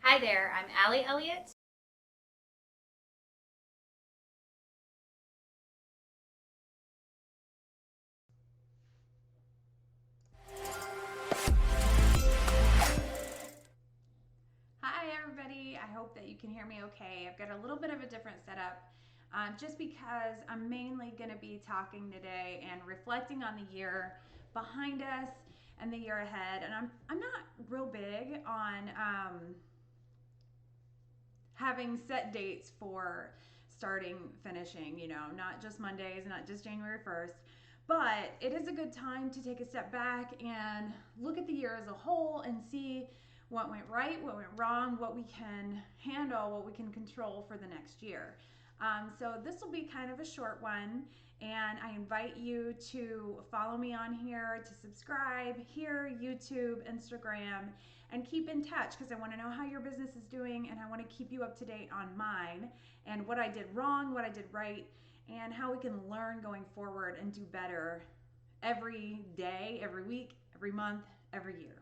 Hi there, I'm Allie Elliott. Hi, everybody. I hope that you can hear me okay. I've got a little bit of a different setup just because I'm mainly going to be talking today and reflecting on the year behind us and the year ahead. And I'm not real big on having set dates for starting, finishing, not just Mondays, not just January 1st. But it is a good time to take a step back and look at the year as a whole and see what went right, what went wrong, what we can handle, what we can control for the next year. So this will be kind of a short one, and I invite you to follow me on here, to subscribe here, YouTube, Instagram, and keep in touch because I want to know how your business is doing and I want to keep you up to date on mine and what I did wrong, what I did right, and how we can learn going forward and do better every day, every week, every month, every year.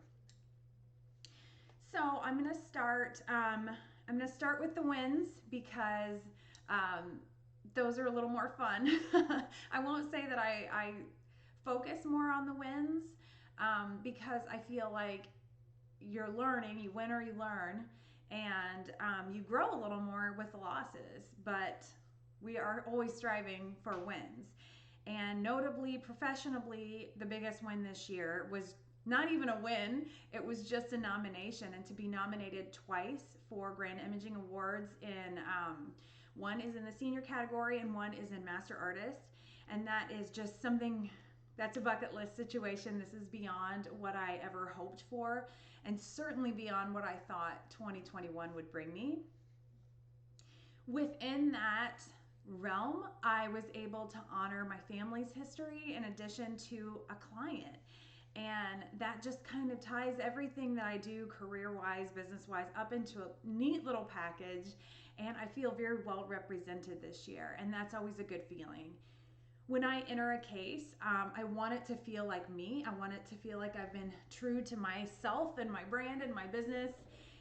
So I'm gonna start. I'm gonna start with the wins because um, those are a little more fun. I won't say that I focus more on the wins because I feel like you're learning, you win or you learn, and you grow a little more with the losses. But we are always striving for wins. And notably, professionally, the biggest win this year was not even a win, it was just a nomination. And to be nominated twice for Grand Imaging Awards in one is in the senior category and one is in Master Artist. And that is just something that's a bucket list situation. This is beyond what I ever hoped for, and certainly beyond what I thought 2021 would bring me. Within that realm, I was able to honor my family's history in addition to a client. And that just kind of ties everything that I do career wise, business wise, up into a neat little package. And I feel very well represented this year. And that's always a good feeling. When I enter a case, I want it to feel like me. I want it to feel like I've been true to myself and my brand and my business,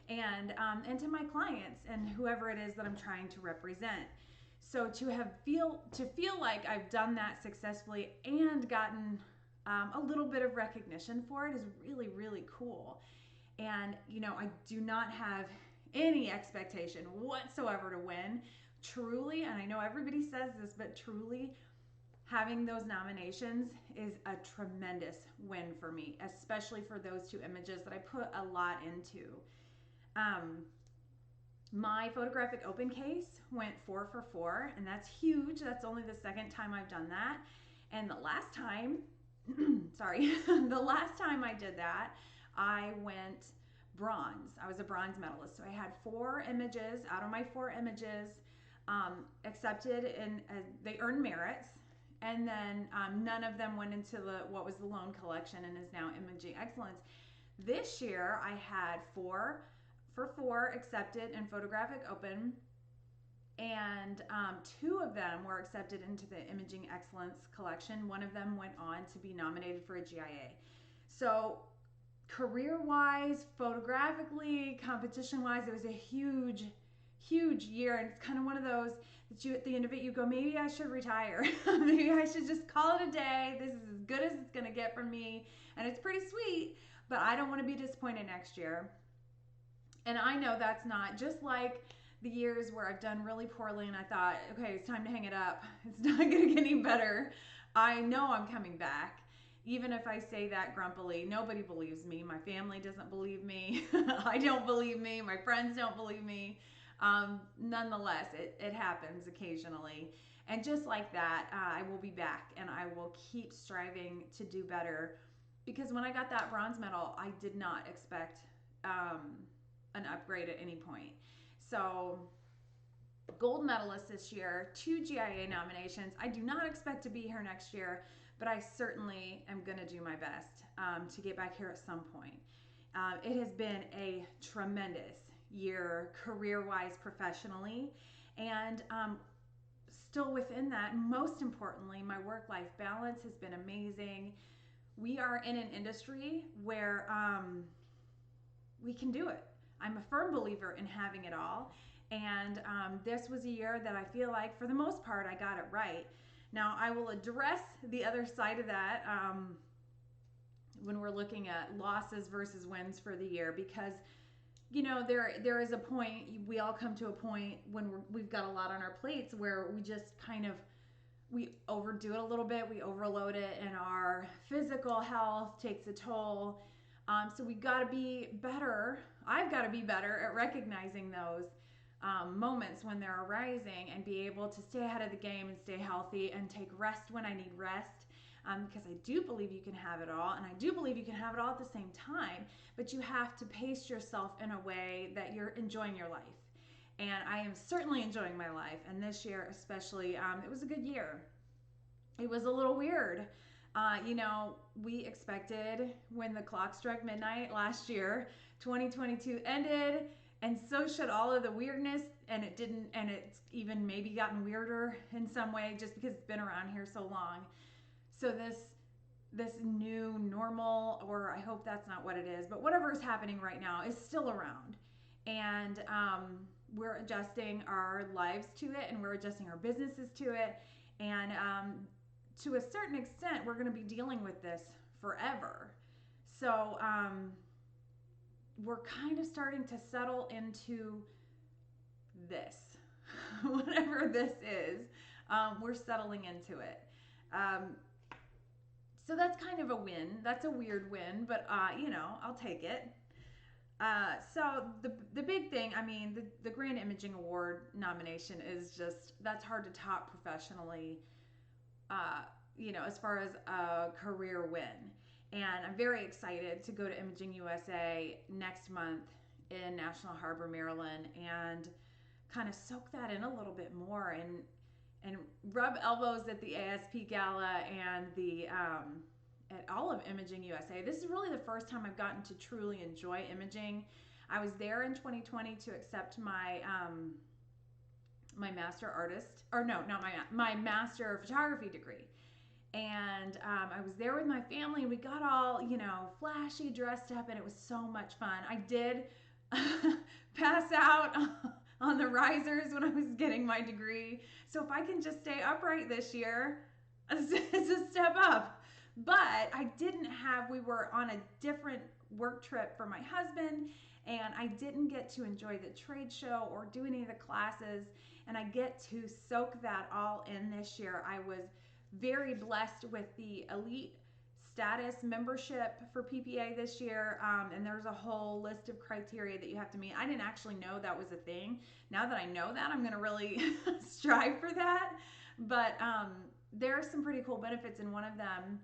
and to my clients and whoever it is that I'm trying to represent. So to feel like I've done that successfully and gotten a little bit of recognition for it is really, really cool. And I do not have any expectation whatsoever to win. Truly, and I know everybody says this, but truly, having those nominations is a tremendous win for me, especially for those two images that I put a lot into. Um, my photographic open case went 4 for 4, and that's huge. That's only the second time I've done that. And the last time, sorry, the last time I did that, I went bronze. I was a bronze medalist. So I had 4 images out of my 4 images accepted, and they earned merits. And then none of them went into what was the loan collection and is now Imaging Excellence. This year I had 4 for 4 accepted in photographic open, and 2 of them were accepted into the Imaging Excellence collection. One of them went on to be nominated for a GIA. So career wise, photographically, competition wise, it was a huge, huge year. And it's kind of one of those that you, at the end of it, you go, maybe I should retire. Maybe I should just call it a day. This is as good as it's going to get from me. And it's pretty sweet, but I don't want to be disappointed next year. And I know that's not just like the years where I've done really poorly and I thought, okay, it's time to hang it up. It's not going to get any better. I know I'm coming back. Even if I say that grumpily, nobody believes me. My family doesn't believe me. I don't believe me. My friends don't believe me. Nonetheless, it happens occasionally. And just like that, I will be back and I will keep striving to do better. Because when I got that bronze medal, I did not expect an upgrade at any point. So, gold medalist this year, 2 GIA nominations. I do not expect to be here next year, but I certainly am going to do my best to get back here at some point. It has been a tremendous year, career wise, professionally, and still within that, most importantly, my work life balance has been amazing. We are in an industry where we can do it. I'm a firm believer in having it all. And this was a year that I feel like, for the most part, I got it right. Now, I will address the other side of that when we're looking at losses versus wins for the year, because there is a point, we all come to a point when we've got a lot on our plates where we just kind of we overdo it a little bit, we overload it, and our physical health takes a toll. So we got to be better. I've got to be better at recognizing those moments when they're arising and be able to stay ahead of the game and stay healthy and take rest when I need rest. Because I do believe you can have it all, and I do believe you can have it all at the same time, but you have to pace yourself in a way that you're enjoying your life. And I am certainly enjoying my life, and this year especially, it was a good year. It was a little weird. We expected, when the clock struck midnight last year, 2022 ended, and so should all of the weirdness, and it didn't, and it's even maybe gotten weirder in some way just because it's been around here so long. So this new normal, or I hope that's not what it is, but whatever is happening right now is still around. And we're adjusting our lives to it, and we're adjusting our businesses to it. And to a certain extent, we're going to be dealing with this forever. So we're kind of starting to settle into this, whatever this is. We're settling into it. So that's kind of a win. That's a weird win, but I'll take it. So the big thing, the Grand Imaging Award nomination is just, that's hard to top professionally, as far as a career win. And I'm very excited to go to Imaging USA next month in National Harbor, Maryland, and kind of soak that in a little bit more and rub elbows at the ASP Gala and at all of Imaging USA. This is really the first time I've gotten to truly enjoy imaging. I was there in 2020 to accept my my master artist, or no, not my master photography degree. And I was there with my family, and we got all, flashy, dressed up, and it was so much fun. I did pass out on the risers when I was getting my degree. So if I can just stay upright this year, it's a step up. But we were on a different work trip for my husband, and I didn't get to enjoy the trade show or do any of the classes, and I get to soak that all in this year. I was very blessed with the elite status membership for PPA this year, and there's a whole list of criteria that you have to meet. I didn't actually know that was a thing. Now that I know that, I'm going to really strive for that. But there are some pretty cool benefits, and one of them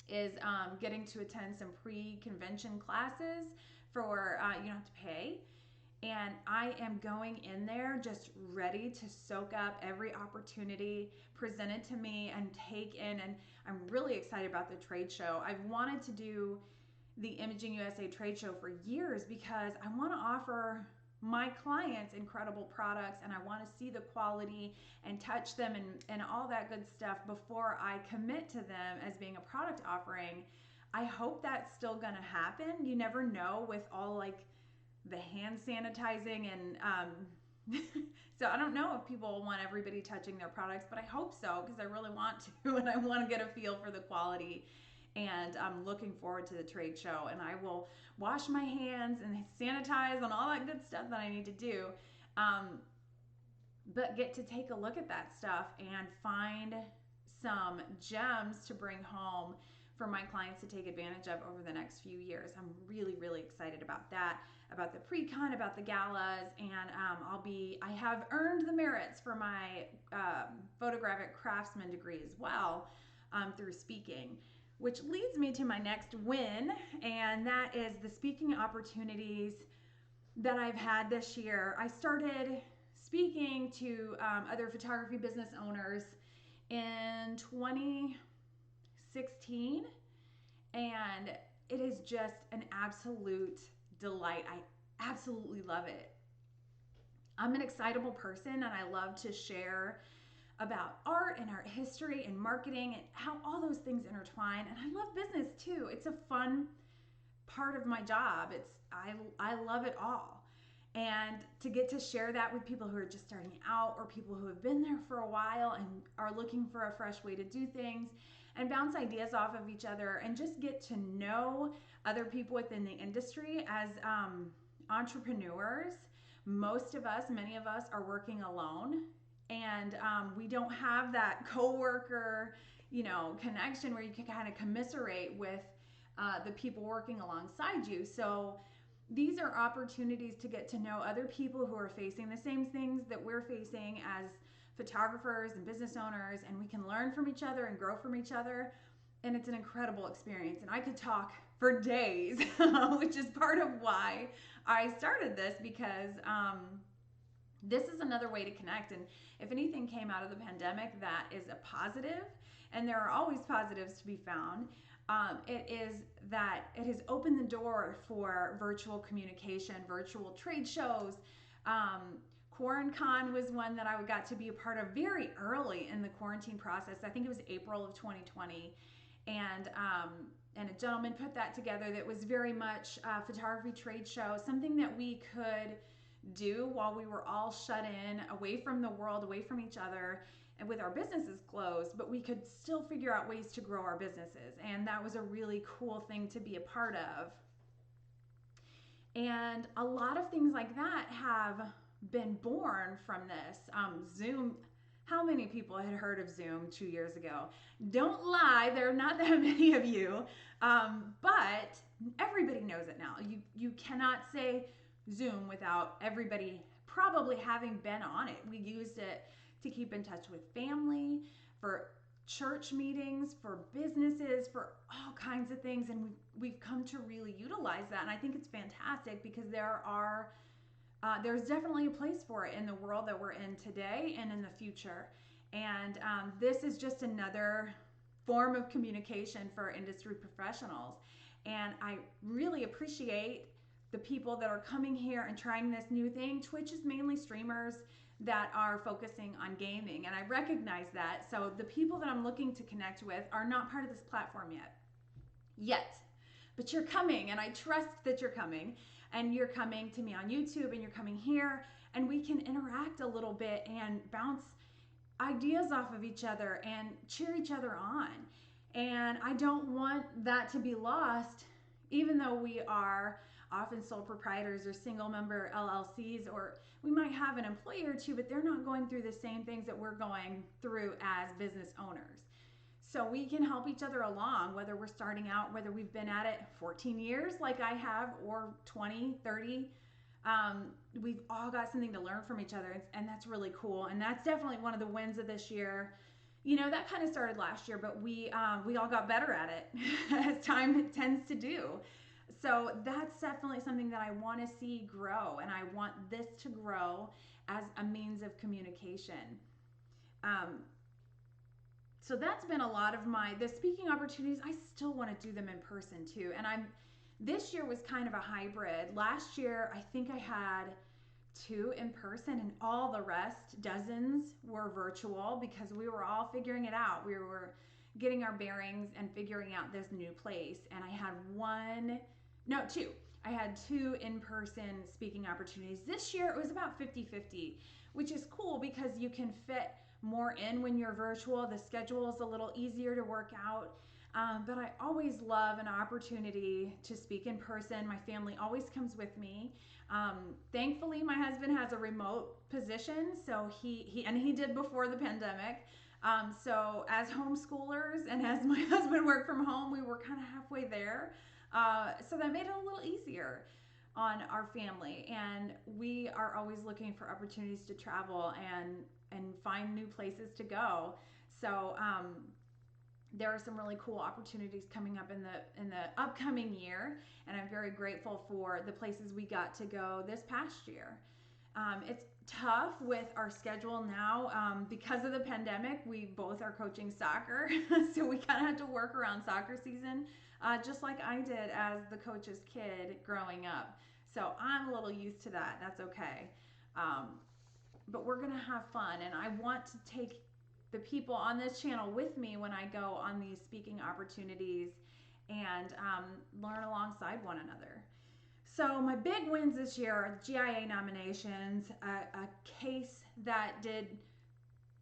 is getting to attend some pre-convention classes for you don't have to pay. And I am going in there just ready to soak up every opportunity presented to me and take in. And I'm really excited about the trade show. I've wanted to do the Imaging USA trade show for years because I want to offer my clients incredible products, and I want to see the quality and touch them and all that good stuff before I commit to them as being a product offering. I hope that's still going to happen. You never know with all the hand sanitizing and so I don't know if people want everybody touching their products, but I hope so, because I really want to, and I want to get a feel for the quality. And I'm looking forward to the trade show, and I will wash my hands and sanitize and all that good stuff that I need to do, but get to take a look at that stuff and find some gems to bring home for my clients to take advantage of over the next few years. I'm really, really excited about that, about the pre-con, about the galas, and I have earned the merits for my photographic craftsman degree as well through speaking, which leads me to my next win, and that is the speaking opportunities that I've had this year. I started speaking to other photography business owners in 2016, and it is just an absolute delight. I absolutely love it. I'm an excitable person, and I love to share about art and art history and marketing and how all those things intertwine. And I love business too. It's a fun part of my job. I love it all. And to get to share that with people who are just starting out or people who have been there for a while and are looking for a fresh way to do things and bounce ideas off of each other and just get to know other people within the industry as entrepreneurs. Most of us, many of us, are working alone, and we don't have that coworker, connection where you can kind of commiserate with the people working alongside you. So these are opportunities to get to know other people who are facing the same things that we're facing as photographers and business owners, and we can learn from each other and grow from each other. And it's an incredible experience. And I could talk for days, which is part of why I started this, because this is another way to connect. And if anything came out of the pandemic that is a positive, and there are always positives to be found, it is that it has opened the door for virtual communication, virtual trade shows. QuaranCon was one that I got to be a part of very early in the quarantine process. I think it was April of 2020. And a gentleman put that together that was very much a photography trade show, something that we could do while we were all shut in, away from the world, away from each other, and with our businesses closed, but we could still figure out ways to grow our businesses. And that was a really cool thing to be a part of. And a lot of things like that have been born from this. Zoom, how many people had heard of Zoom 2 years ago? Don't lie, there are not that many of you, but everybody knows it now. You cannot say Zoom without everybody probably having been on it. We used it to keep in touch with family, for church meetings, for businesses, for all kinds of things, and we've come to really utilize that. And I think it's fantastic because there's definitely a place for it in the world that we're in today and in the future. And this is just another form of communication for industry professionals. And I really appreciate the people that are coming here and trying this new thing. Twitch is mainly streamers that are focusing on gaming, and I recognize that. So the people that I'm looking to connect with are not part of this platform yet. But you're coming, and I trust that you're coming, and you're coming to me on YouTube, and you're coming here, and we can interact a little bit and bounce ideas off of each other and cheer each other on. And I don't want that to be lost, even though we are often sole proprietors or single member LLCs, or we might have an employee or two, but they're not going through the same things that we're going through as business owners. So we can help each other along, whether we're starting out, whether we've been at it 14 years like I have, or 20, 30. We've all got something to learn from each other, and that's really cool. And that's definitely one of the wins of this year. That kind of started last year, but we all got better at it as time tends to do. So that's definitely something that I want to see grow, and I want this to grow as a means of communication. So that's been a lot of the speaking opportunities. I still want to do them in person too. And this year was kind of a hybrid. Last year, I think I had 2 in person, and all the rest, dozens, were virtual because we were all figuring it out. We were getting our bearings and figuring out this new place. And I had 2. I had 2 in-person speaking opportunities. This year, it was about 50-50, which is cool because you can fit more in when you're virtual. The schedule is a little easier to work out. But I always love an opportunity to speak in person. My family always comes with me. Thankfully, my husband has a remote position, so he did before the pandemic. So as homeschoolers and as my husband worked from home, we were kind of halfway there. So that made it a little easier on our family. And we are always looking for opportunities to travel and find new places to go. So there are some really cool opportunities coming up in the upcoming year, and I'm very grateful for the places we got to go this past year. It's tough with our schedule now because of the pandemic. We both are coaching soccer, so we kind of had to work around soccer season, just like I did as the coach's kid growing up. So I'm a little used to that. That's okay. But we're going to have fun, and I want to take the people on this channel with me when I go on these speaking opportunities and learn alongside one another. So my big wins this year are the GIA nominations, a case that did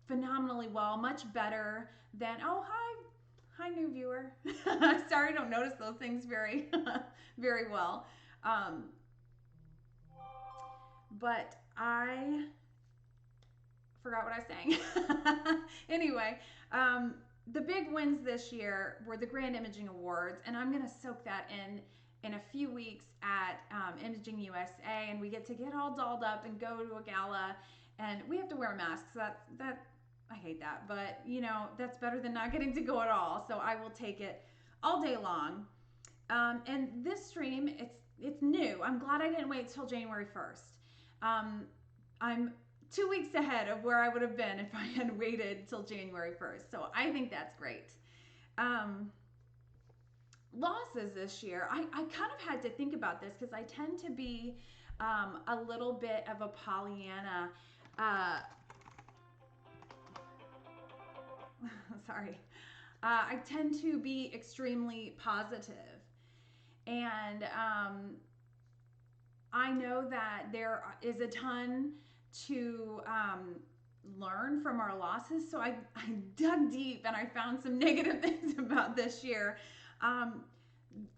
phenomenally well, much better than, oh, hi new viewer. Sorry, I don't notice those things very, very well. But I forgot what I was saying. Anyway, the big wins this year were the Grand Imaging Awards, and I'm going to soak that in a few weeks at Imaging USA, and we get to get all dolled up and go to a gala, and we have to wear masks. That I hate that, but you know, that's better than not getting to go at all. So I will take it all day long. And this stream, it's new. I'm glad I didn't wait till January 1st. I'm 2 weeks ahead of where I would have been if I had waited till January 1st. So I think that's great. Losses this year, I kind of had to think about this because I tend to be a little bit of a Pollyanna. Sorry. I tend to be extremely positive. And I know that there is a ton to learn from our losses. So I dug deep and I found some negative things about this year.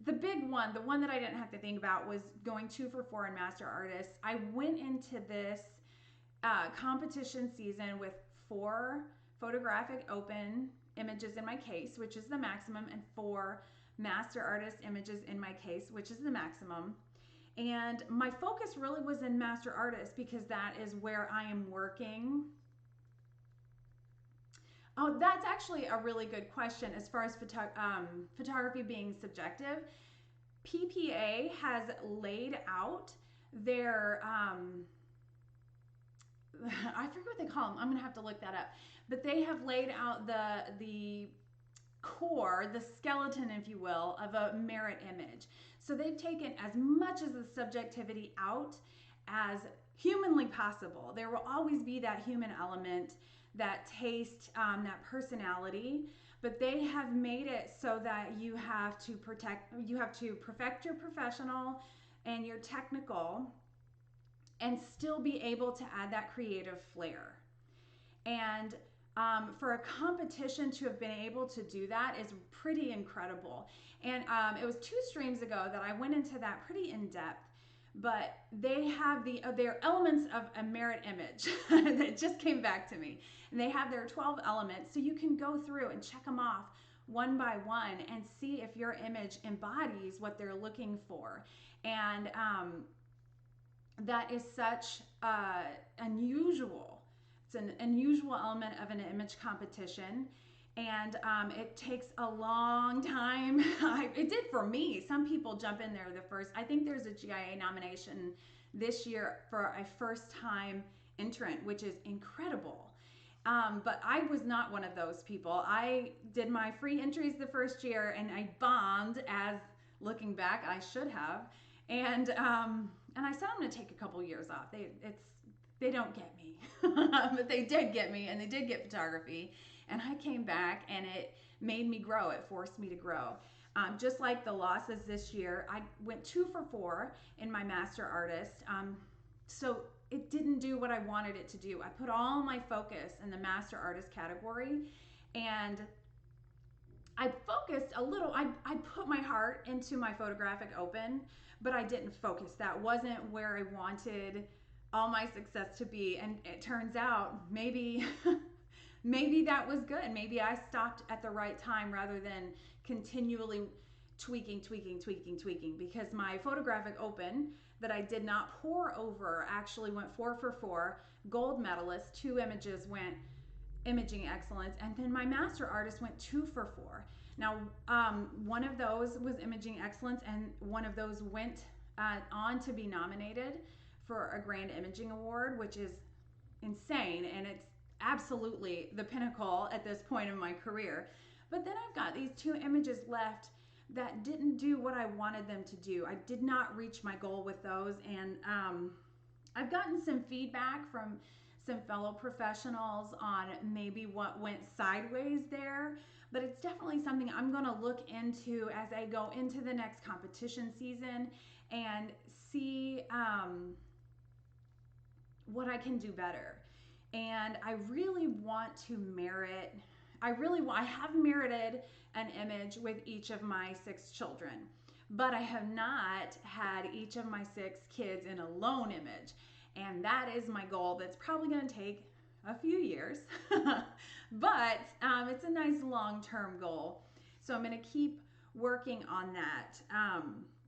The big one, the one that I didn't have to think about, was going 2 for 4 in Master Artist. I went into this competition season with 4 photographic open images in my case, which is the maximum, and 4 Master Artist images in my case, which is the maximum. And my focus really was in Master Artist because that is where I am working. Oh, that's actually a really good question as far as photography being subjective. PPA has laid out their, I forget what they call them. I'm going to have to look that up. But they have laid out the core, the skeleton, if you will, of a merit image. So they've taken as much of the subjectivity out as humanly possible. There will always be that human element, that taste, that personality, but they have made it so that you have to perfect your professional and your technical and still be able to add that creative flair. And for a competition to have been able to do that is pretty incredible. And it was 2 streams ago that I went into that pretty in depth. But they have their elements of a merit image that just came back to me. And they have their 12 elements, so you can go through and check them off one by one and see if your image embodies what they're looking for. And that is such it's an unusual element of an image competition. And it takes a long time. It did for me. Some people jump in there the first. I think there's a GIA nomination this year for a first-time entrant, which is incredible. But I was not one of those people. I did my free entries the first year, and I bombed. As looking back, I should have. And I said I'm going to take a couple years off. They don't get me, but they did get me, and they did get photography. And I came back and it made me grow. It forced me to grow. Just like the losses this year, I went 2 for 4 in my Master Artist. So it didn't do what I wanted it to do. I put all my focus in the Master Artist category, and I focused a little. I put my heart into my photographic open, but I didn't focus. That wasn't where I wanted all my success to be. And it turns out maybe maybe that was good. Maybe I stopped at the right time rather than continually tweaking, because my photographic open that I did not pour over actually went 4 for 4, gold medalist. 2 images went imaging excellence, and then my Master Artist went 2 for 4. Now, one of those was imaging excellence, and one of those went on to be nominated for a Grand Imaging Award, which is insane, and it's absolutely the pinnacle at this point in my career. But then I've got these 2 images left that didn't do what I wanted them to do. I did not reach my goal with those, and I've gotten some feedback from some fellow professionals on maybe what went sideways there, but it's definitely something I'm going to look into as I go into the next competition season and see what I can do better. And I really want to merit, I have merited an image with each of my 6 children, but I have not had each of my 6 kids in a lone image. And that is my goal. That's probably going to take a few years, but it's a nice long-term goal. So I'm going to keep working on that.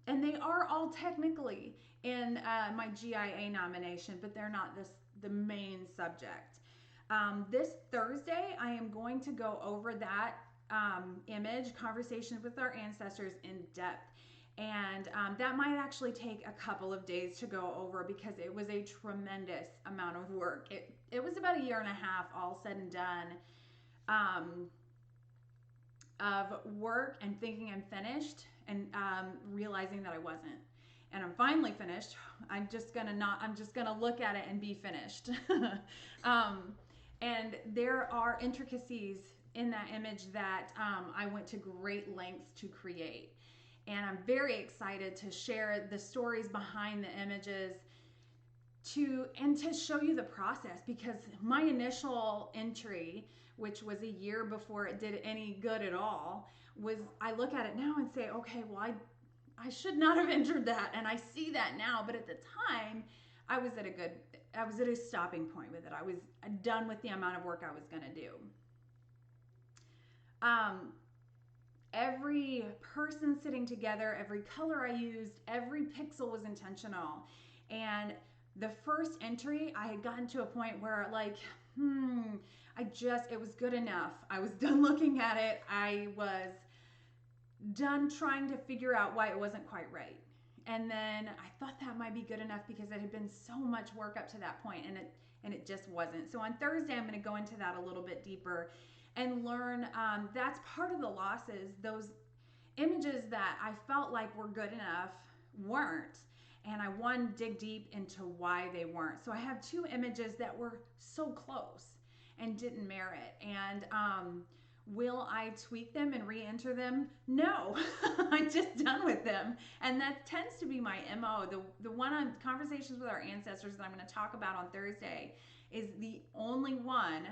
And they are all technically in my GIA nomination, but they're not the main subject. This Thursday, I am going to go over that image, Conversations with Our Ancestors, in depth. And that might actually take a couple of days to go over because it was a tremendous amount of work. It was about 1.5 years all said and done of work and thinking I'm finished and realizing that I wasn't. And I'm finally finished. I'm just gonna look at it and be finished. And there are intricacies in that image that I went to great lengths to create. And I'm very excited to share the stories behind the images to show you the process, because my initial entry, which was 1 year before it did any good at all, was, I look at it now and say, okay, well, I should not have entered that, and I see that now. But at the time, I was at a stopping point with it. I was done with the amount of work I was going to do. Every person sitting together, every color I used, every pixel was intentional. And the first entry, I had gotten to a point where, like, it was good enough. I was done looking at it. I was done trying to figure out why it wasn't quite right. And then I thought that might be good enough because it had been so much work up to that point, and it just wasn't. So on Thursday, I'm going to go into that a little bit deeper and learn. That's part of the losses. Those images that I felt like were good enough weren't. And I want to dig deep into why they weren't. So I have 2 images that were so close and didn't merit. And will I tweak them and re-enter them? No, I'm just done with them. And that tends to be my MO. The one on Conversations with Our Ancestors that I'm going to talk about on Thursday is the only one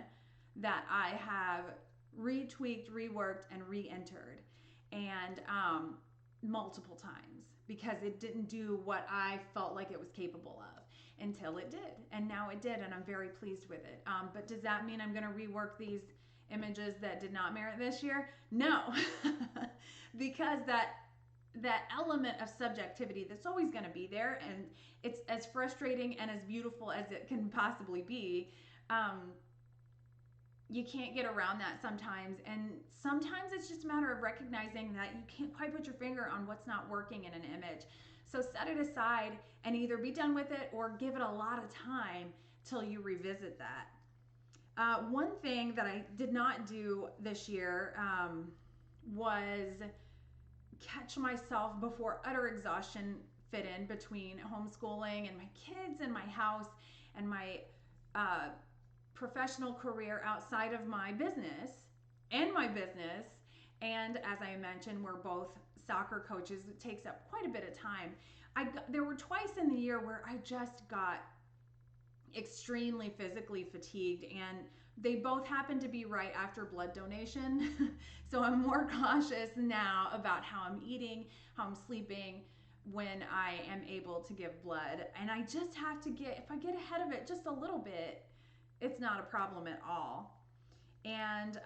that I have retweaked, reworked, and re-entered. And multiple times, because it didn't do what I felt like it was capable of until it did. And now it did, and I'm very pleased with it. But does that mean I'm going to rework these images that did not merit this year? No, because that element of subjectivity that's always going to be there, and it's as frustrating and as beautiful as it can possibly be. You can't get around that sometimes, and sometimes it's just a matter of recognizing that you can't quite put your finger on what's not working in an image. So set it aside and either be done with it or give it a lot of time till you revisit that. One thing that I did not do this year was catch myself before utter exhaustion fit in between homeschooling and my kids and my house and my professional career outside of my business and my business. And as I mentioned, we're both soccer coaches. It takes up quite a bit of time. There were twice in the year where I just got extremely physically fatigued, and they both happened to be right after blood donation. So I'm more cautious now about how I'm eating, how I'm sleeping when I am able to give blood. And I just have to if I get ahead of it just a little bit, it's not a problem at all. And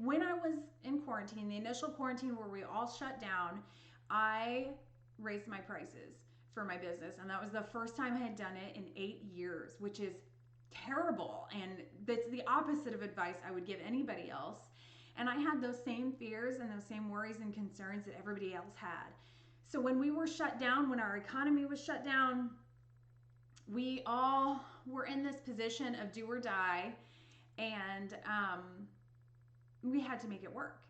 when I was in quarantine, the initial quarantine where we all shut down, I raised my prices for my business. And that was the first time I had done it in 8 years, which is terrible. And that's the opposite of advice I would give anybody else. And I had those same fears and those same worries and concerns that everybody else had. So when we were shut down, when our economy was shut down, we all were in this position of do or die, and we had to make it work.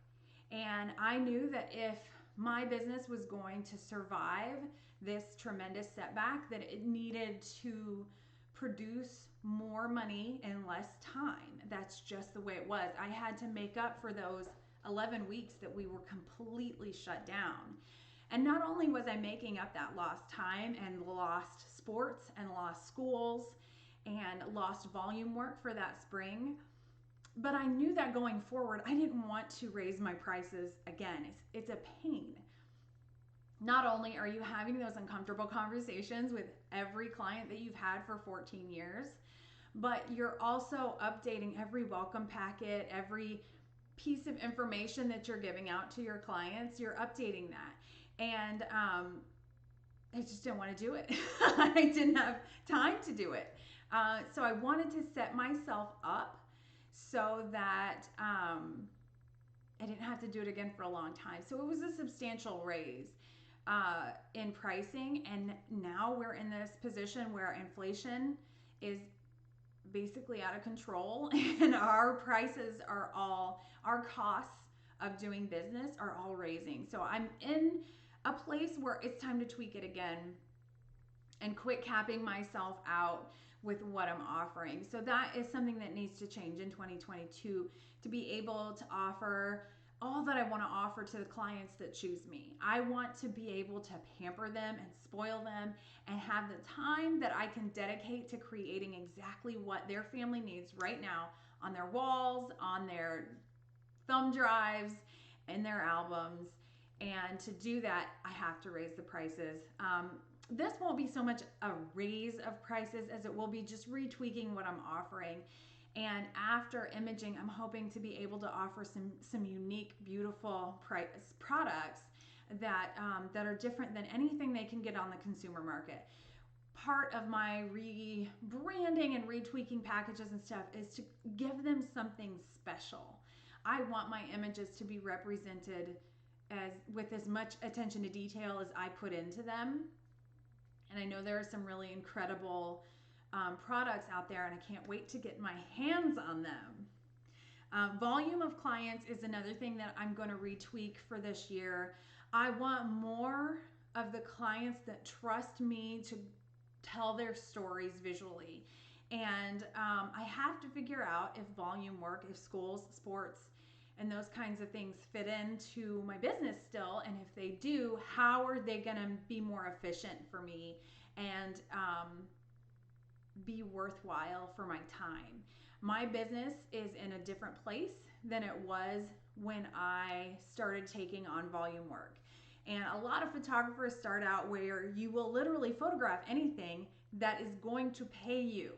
And I knew that if my business was going to survive this tremendous setback, that it needed to produce more money in less time. That's just the way it was. I had to make up for those 11 weeks that we were completely shut down. And not only was I making up that lost time and lost sports and lost schools and lost volume work for that spring, but I knew that going forward, I didn't want to raise my prices again. It's a pain. Not only are you having those uncomfortable conversations with every client that you've had for 14 years, but you're also updating every welcome packet, every piece of information that you're giving out to your clients, you're updating that. And I just didn't want to do it. I didn't have time to do it. So I wanted to set myself up so that I didn't have to do it again for a long time. So it was a substantial raise in pricing. And now we're in this position where inflation is basically out of control and our prices are all, our costs of doing business are all raising. So I'm in a place where it's time to tweak it again and quit capping myself out with what I'm offering. So that is something that needs to change in 2022 to be able to offer all that I want to offer to the clients that choose me. I want to be able to pamper them and spoil them and have the time that I can dedicate to creating exactly what their family needs right now on their walls, on their thumb drives, in their albums. And to do that, I have to raise the prices. This won't be so much a raise of prices as it will be just retweaking what I'm offering. And after imaging, I'm hoping to be able to offer some unique, beautiful products that are different than anything they can get on the consumer market. Part of my rebranding and retweaking packages and stuff is to give them something special. I want my images to be represented with as much attention to detail as I put into them. And I know there are some really incredible products out there, and I can't wait to get my hands on them. Volume of clients is another thing that I'm going to retweak for this year. I want more of the clients that trust me to tell their stories visually. And I have to figure out if volume work, if schools, sports, and those kinds of things fit into my business still. And if they do, how are they going to be more efficient for me and be worthwhile for my time? My business is in a different place than it was when I started taking on volume work. And a lot of photographers start out where you will literally photograph anything that is going to pay you.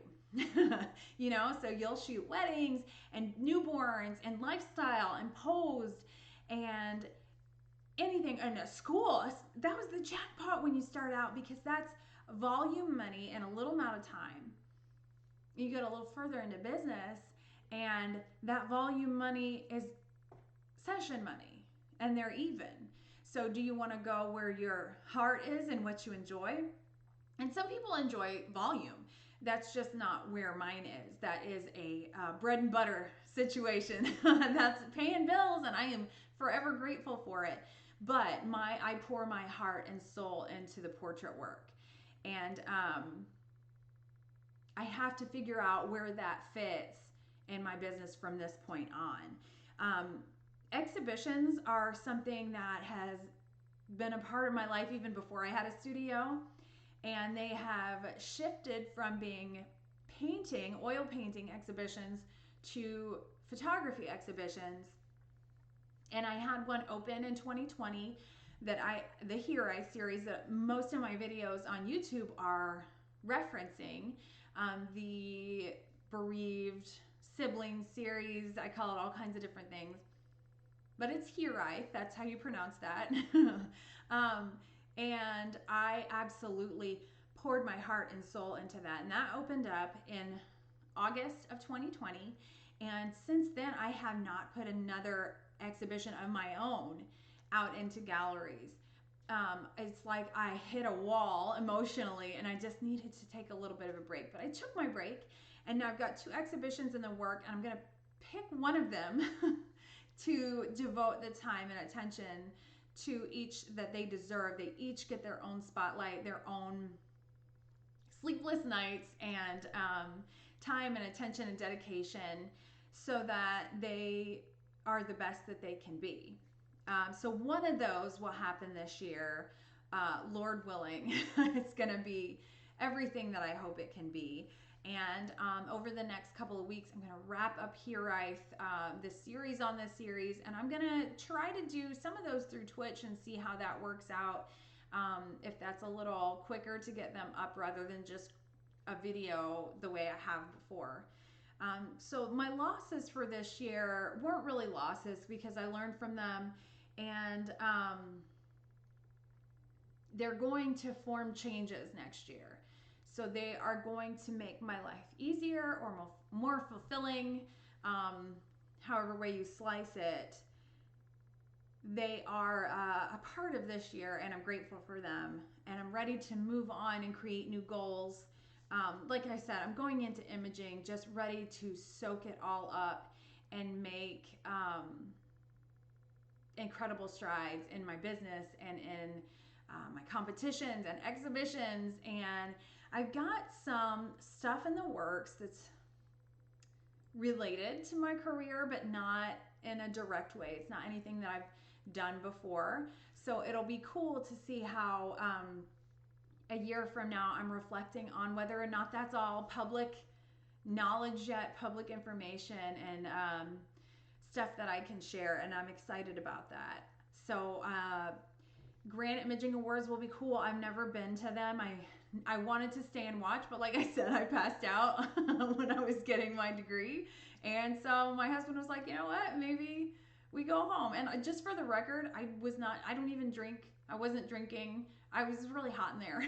You know, so you'll shoot weddings and newborns and lifestyle and posed and anything in a school. That was the jackpot when you start out, because that's volume money in a little amount of time. You get a little further into business and that volume money is session money and they're even. So do you want to go where your heart is and what you enjoy? And some people enjoy volume. That's just not where mine is. That is a bread and butter situation. That's paying bills, and I am forever grateful for it. But I pour my heart and soul into the portrait work. And I have to figure out where that fits in my business from this point on. Exhibitions are something that has been a part of my life even before I had a studio. And they have shifted from being oil painting exhibitions to photography exhibitions. And I had one open in 2020 the Here I series that most of my videos on YouTube are referencing. The Bereaved sibling series, I call it all kinds of different things. But it's Here I, that's how you pronounce that. And I absolutely poured my heart and soul into that. And that opened up in August of 2020. And since then, I have not put another exhibition of my own out into galleries. It's like I hit a wall emotionally and I just needed to take a little bit of a break. But I took my break, and now I've got 2 exhibitions in the work, and I'm going to pick one of them to devote the time and attention to each that they deserve. They each get their own spotlight, their own sleepless nights and time and attention and dedication so that they are the best that they can be. So one of those will happen this year, Lord willing. It's going to be everything that I hope it can be. And over the next couple of weeks, I'm going to wrap up Here this series on this series, and I'm going to try to do some of those through Twitch and see how that works out. If that's a little quicker to get them up rather than just a video the way I have before. So my losses for this year weren't really losses because I learned from them, and they're going to form changes next year. So they are going to make my life easier or more fulfilling, however way you slice it. They are a part of this year, and I'm grateful for them. And I'm ready to move on and create new goals. Like I said, I'm going into imaging just ready to soak it all up and make incredible strides in my business and in my competitions and exhibitions. And I've got some stuff in the works that's related to my career, but not in a direct way. It's not anything that I've done before. So it'll be cool to see how a year from now I'm reflecting on whether or not that's all public knowledge yet, public information, and stuff that I can share. And I'm excited about that. So Grand Imaging Awards will be cool. I've never been to them. I wanted to stay and watch, but like I said, I passed out when I was getting my degree. And so my husband was like, you know what, maybe we go home. And just for the record, I don't even drink. I wasn't drinking. I was really hot in there.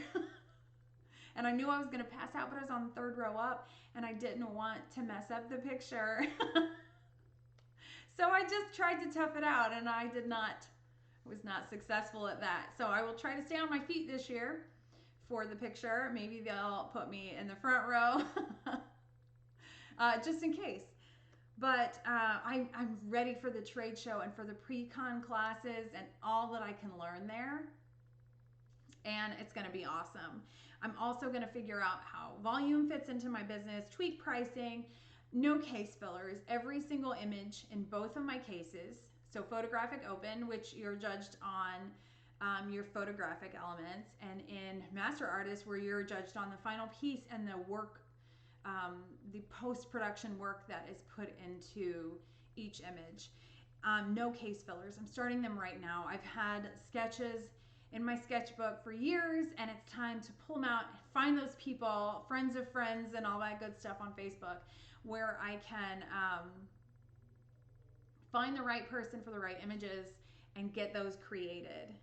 And I knew I was going to pass out, but I was on the third row up and I didn't want to mess up the picture. So I just tried to tough it out, and I was not successful at that. So I will try to stay on my feet this year for the picture. Maybe they'll put me in the front row just in case. But I'm ready for the trade show and for the pre-con classes and all that I can learn there. And it's going to be awesome. I'm also going to figure out how volume fits into my business, tweak pricing, no case fillers, every single image in both of my cases. So photographic open, which you're judged on your photographic elements, and in Master Artist, where you're judged on the final piece and the work, the post-production work that is put into each image. No case fillers. I'm starting them right now. I've had sketches in my sketchbook for years, and it's time to pull them out, find those people, friends of friends, and all that good stuff on Facebook, where I can find the right person for the right images and get those created.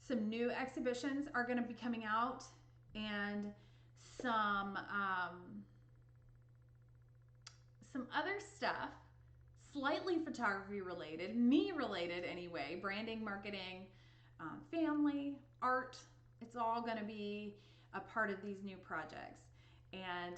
Some new exhibitions are going to be coming out, and some other stuff, slightly photography related, me related anyway, branding, marketing, family, art. It's all going to be a part of these new projects. And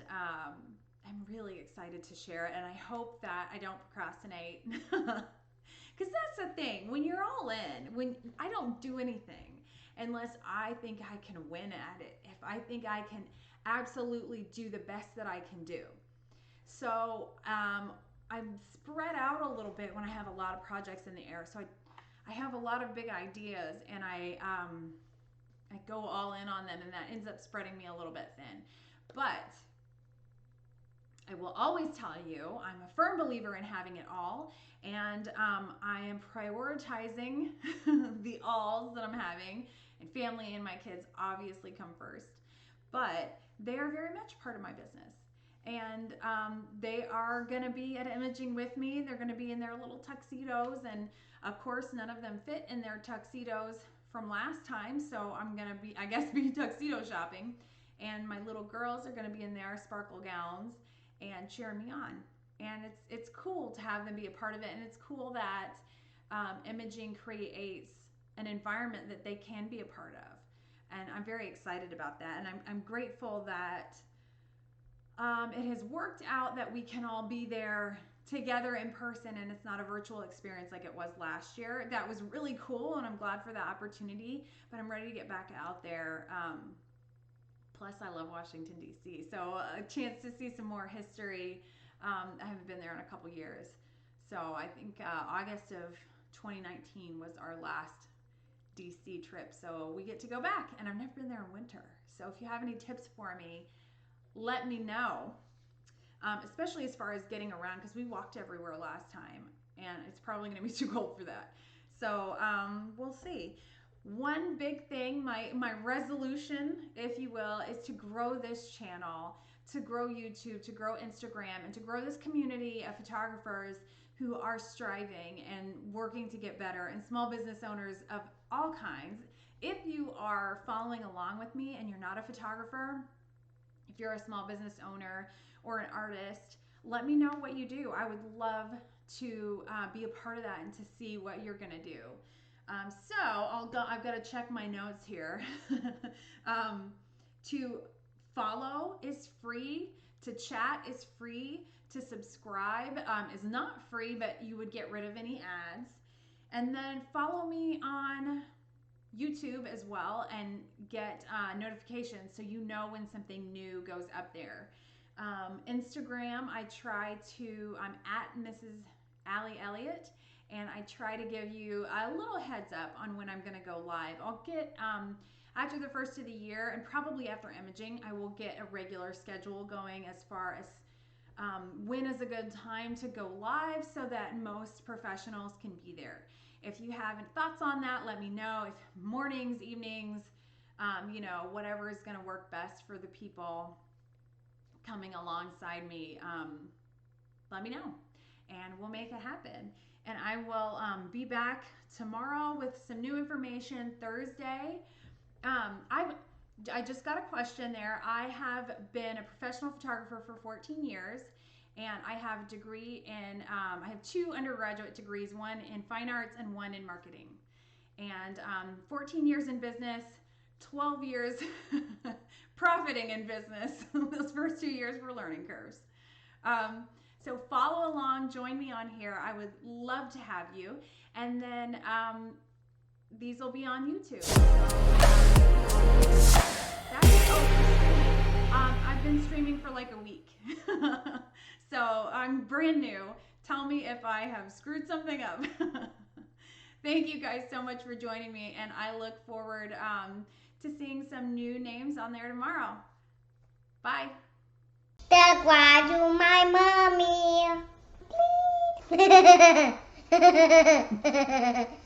I'm really excited to share it, and I hope that I don't procrastinate. Because that's the thing, when you're all in, when I don't do anything unless I think I can win at it, if I think I can absolutely do the best that I can do. So I'm spread out a little bit when I have a lot of projects in the air. So I have a lot of big ideas, and I go all in on them, and that ends up spreading me a little bit thin. But I will always tell you, I'm a firm believer in having it all, and I am prioritizing the alls that I'm having, and family and my kids obviously come first, but they are very much part of my business. And they are going to be at imaging with me. They're going to be in their little tuxedos, and of course none of them fit in their tuxedos from last time, so I'm going to be, I guess, be tuxedo shopping. And my little girls are going to be in their sparkle gowns and cheering me on. And it's cool to have them be a part of it, and it's cool that imaging creates an environment that they can be a part of. And I'm very excited about that, and I'm grateful that it has worked out that we can all be there together in person and it's not a virtual experience like it was last year. That was really cool, and I'm glad for the opportunity, but I'm ready to get back out there. Plus, I love Washington, D.C., so a chance to see some more history. I haven't been there in a couple years. So I think August of 2019 was our last DC trip. So we get to go back, and I've never been there in winter. So if you have any tips for me, let me know. Especially as far as getting around, because we walked everywhere last time, and it's probably going to be too cold for that. So we'll see. One big thing, my resolution, if you will, is to grow this channel, to grow YouTube, to grow Instagram, and to grow this community of photographers who are striving and working to get better, and small business owners of all kinds. If you are following along with me and you're not a photographer, if you're a small business owner or an artist, let me know what you do. I would love to be a part of that and to see what you're gonna do. So I've got to check my notes here. To follow is free, to chat is free, to subscribe is not free, but you would get rid of any ads. And then follow me on YouTube as well and get notifications so you know when something new goes up there. Instagram, I'm at Mrs. Allie Elliott, and I try to give you a little heads up on when I'm going to go live. I'll get, after the first of the year and probably after imaging, I will get a regular schedule going as far as when is a good time to go live so that most professionals can be there. If you have any thoughts on that, let me know. If mornings, evenings, whatever is going to work best for the people coming alongside me, let me know and we'll make it happen. And I will be back tomorrow with some new information. Thursday, I just got a question there. I have been a professional photographer for 14 years, and I have a degree in, I have 2 undergraduate degrees, one in fine arts and one in marketing. And 14 years in business, 12 years profiting in business. Those first 2 years were learning curves. So follow along, join me on here. I would love to have you. And then these will be on YouTube. I've been streaming for like a week. So I'm brand new. Tell me if I have screwed something up. Thank you guys so much for joining me, and I look forward to seeing some new names on there tomorrow. Bye. That's why you my mommy. Please.